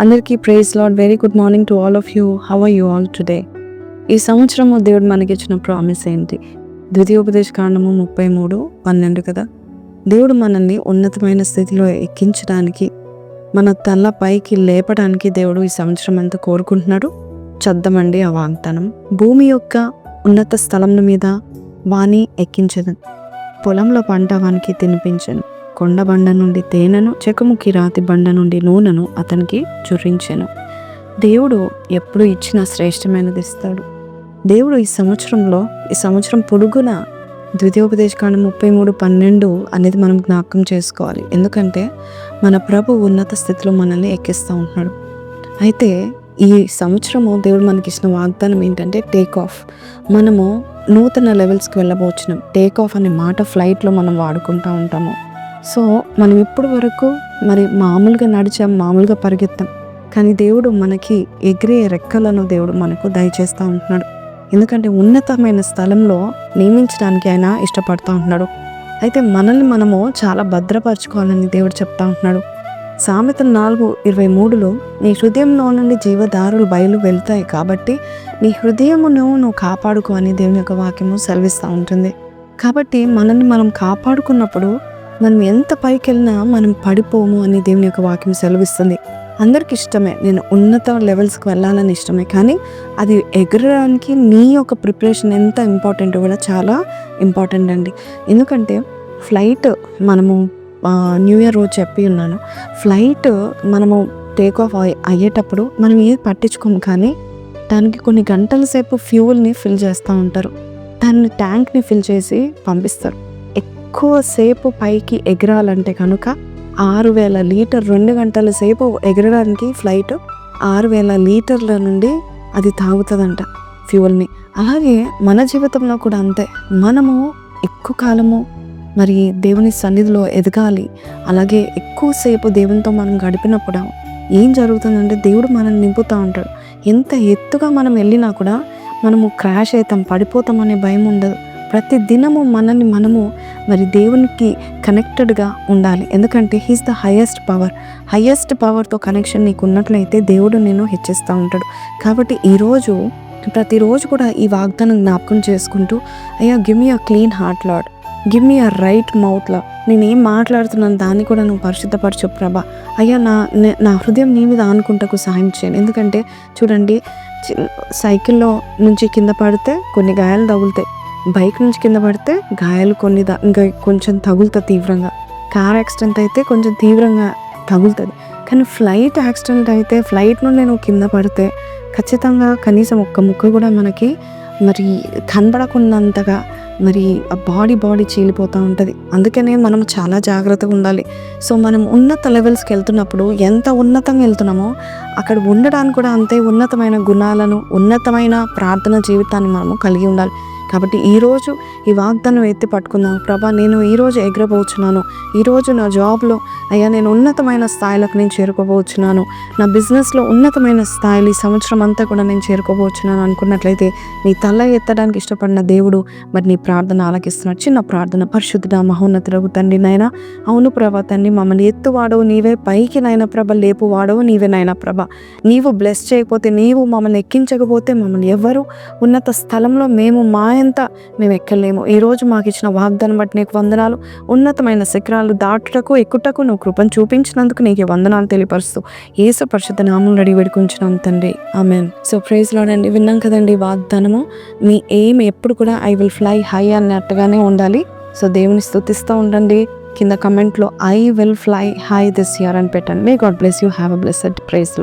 అందరికీ praise Lord. Very good morning to all of you. How are you all today? ఈ సంవత్సరము దేవుడు మనకిచ్చిన ప్రామిస్ ఏంటి? ద్వితీయోపదేశకాండము 33:12 కదా. దేవుడు మనల్ని ఉన్నతమైన స్థితిలో ఎక్కించడానికి, మన తల పైకి లేపడానికి దేవుడు ఈ సంవత్సరం అంతా కోరుకుంటున్నాడు. చద్దమండి ఆ వాగ్దానం. భూమి యొక్క ఉన్నత స్థలం మీద వాణి ఎక్కించను, పొలంలో పంట వానికి తినిపించను, కొండ బండ నుండి తేనెను, చెకుముకి రాతి బండ నుండి నూనెను అతనికి చుర్రించెను. దేవుడు ఎప్పుడు ఇచ్చిన శ్రేష్టమైనది ఇస్తాడు. దేవుడు ఈ సంవత్సరం పొడుగున ద్వితీయోపదేశకాండం 33:12 అనేది మనం జ్ఞాపకం చేసుకోవాలి. ఎందుకంటే మన ప్రభు ఉన్నత స్థితిలో మనల్ని ఎక్కిస్తూ ఉంటున్నాడు. అయితే ఈ సంవత్సరము దేవుడు మనకిచ్చిన వాగ్దానం ఏంటంటే టేక్ ఆఫ్. మనము నూతన లెవెల్స్కి వెళ్ళబోతున్నాం. టేక్ ఆఫ్ అనే మాట ఫ్లైట్లో మనం వాడుకుంటూ ఉంటాము. సో మనం ఇప్పటి వరకు మామూలుగా నడిచాం, మామూలుగా పరిగెత్తాం. కానీ దేవుడు మనకి ఎగిరే రెక్కలను దేవుడు మనకు దయచేస్తూ ఉంటున్నాడు. ఎందుకంటే ఉన్నతమైన స్థలంలో నియమించడానికి ఆయన ఇష్టపడుతూ ఉంటున్నాడు. అయితే మనల్ని మనము చాలా భద్రపరచుకోవాలని దేవుడు చెప్తా ఉంటున్నాడు. సామెతలు 4:23 నీ హృదయంలో నుండి జీవదారులు బయలు వెళ్తాయి, కాబట్టి నీ హృదయమును నువ్వు కాపాడుకో అని దేవుని యొక్క వాక్యము సెలవిస్తూ ఉంటుంది. కాబట్టి మనల్ని మనం కాపాడుకున్నప్పుడు మనం ఎంత పైకి వెళ్ళినా మనం పడిపోము అని దేవుని యొక్క వాక్యం సెలవిస్తుంది. అందరికి ఇష్టమే, నేను ఉన్నత లెవెల్స్కి వెళ్ళాలని ఇష్టమే, కానీ అది ఎగరడానికి నీ యొక్క ప్రిపరేషన్ ఎంత ఇంపార్టెంట్ కూడా చాలా ఇంపార్టెంట్ అండి. ఎందుకంటే ఫ్లైట్ మనము న్యూ ఇయర్ రోజు చెప్పి ఉన్నాను, ఫ్లైట్ మనము టేక్ ఆఫ్ అయ్యేటప్పుడు మనం ఏది పట్టించుకోము, కానీ దానికి కొన్ని గంటల సేపు ఫ్యూయల్ని ఫిల్ చేస్తూ ఉంటారు. దాన్ని ట్యాంక్ని ఫిల్ చేసి పంపిస్తారు. ఎక్కువ సేపు పైకి ఎగరాలంటే కనుక 6,000 లీటర్ 2 గంటల సేపు ఎగరడానికి ఫ్లైట్ 6,000 లీటర్ల నుండి అది తాగుతుందంట ఫ్యూయల్ని. అలాగే మన జీవితంలో కూడా అంతే. మనము ఎక్కువ కాలము దేవుని సన్నిధిలో ఎదగాలి. అలాగే ఎక్కువసేపు దేవునితో మనం గడిపినప్పుడు ఏం జరుగుతుందంటే దేవుడు మనల్ని నింపుతూ ఉంటాడు. ఎంత ఎత్తుగా మనం వెళ్ళినా కూడా మనము క్రాష్ అవుతాం, పడిపోతాం అనే భయం ఉండదు. ప్రతి దినము మనల్ని మనము దేవునికి కనెక్టెడ్గా ఉండాలి. ఎందుకంటే హీస్ ద హైయెస్ట్ పవర్తో కనెక్షన్ నీకు ఉన్నట్లయితే దేవుడు నేను హెచ్చిస్తూ ఉంటాడు. కాబట్టి ప్రతిరోజు కూడా ఈ వాగ్దానం జ్ఞాపకం చేసుకుంటూ, అయ్యా give me a clean heart lord, give me a right mouth లా, నేనేం మాట్లాడుతున్నాను దాన్ని కూడా నువ్వు పరిశుద్ధపరచు ప్రభా. అయ్యా నా హృదయం నీ మీద ఆనుకుంటకు సహాయం చేయండి. ఎందుకంటే చూడండి, సైకిల్లో నుంచి కింద పడితే కొన్ని గాయాలు తగులుతాయి, బైక్ నుంచి కింద పడితే గాయాలు ఇంకా కొంచెం తగులుతుంది తీవ్రంగా, కార్ యాక్సిడెంట్ అయితే కొంచెం తీవ్రంగా తగులుతుంది. కానీ ఫ్లైట్ యాక్సిడెంట్ అయితే, ఫ్లైట్ నుండి నువ్వు కింద పడితే ఖచ్చితంగా కనీసం ఒక్క ముక్క కూడా మనకి కనబడకున్నంతగా బాడీ చీలిపోతూ ఉంటుంది. అందుకనే మనం చాలా జాగ్రత్తగా ఉండాలి. సో మనం ఉన్నత లెవెల్స్కి వెళ్తున్నప్పుడు ఎంత ఉన్నతంగా వెళ్తున్నామో అక్కడ ఉండడానికి కూడా అంతే ఉన్నతమైన గుణాలను, ఉన్నతమైన ప్రార్థన జీవితాన్ని మనము కలిగి ఉండాలి. కాబట్టి ఈరోజు ఈ వాగ్దానం ఎత్తి పట్టుకుందాం. ప్రభా, నేను ఈరోజు ఎగరబోచున్నాను, ఈరోజు నా జాబ్లో అయ్యా నేను ఉన్నతమైన స్థాయిలకు నేను చేరుకోబోచున్నాను, నా బిజినెస్లో ఉన్నతమైన స్థాయిలు ఈ సంవత్సరం అంతా కూడా నేను చేరుకోబోచున్నాను అనుకున్నట్లయితే నీ తల ఎత్తడానికి ఇష్టపడిన దేవుడు నీ ప్రార్థన ఆలకిస్తున్నాడు. చిన్న ప్రార్థన. పరిశుద్ధుడ మహోన్నతుడగు తండ్రి నాయన, అవును ప్రభా తండ్రి, మమ్మల్ని ఎత్తువాడవు నీవే, పైకి నాయన ప్రభ లేపువాడవు నీవే నాయన ప్రభ. నీవు బ్లెస్ చేయకపోతే, నీవు మమ్మల్ని ఎక్కించకపోతే మమ్మల్ని ఎవ్వరు ఉన్నత స్థలంలో మేము ఎక్కలేము. ఈరోజు మాకు ఇచ్చిన వాగ్దానం బట్టి నీకు వందనాలు. ఉన్నతమైన శిఖరాలు దాటుటకు ఎక్కుటకు నువ్వు కృపను చూపించినందుకు నీకు వందనాలు తెలియపరుస్తూ యేసు పరిశుద్ధ నామములో అడిగి వేడుకుంటున్నాం తండ్రి, ఆమేన్. సో ప్రైజ్ లార్డ్ అండి. విన్నాం కదండి వాగ్దానము. మీ ఎయిమ్ ఎప్పుడు కూడా ఐ విల్ ఫ్లై హై అన్నట్టుగానే ఉండాలి. సో దేవుని స్తుతిస్తూ ఉండండి. కింద కమెంట్లో I will fly high this year అని పెట్టండి. May God bless you. Have a blessed praise lord.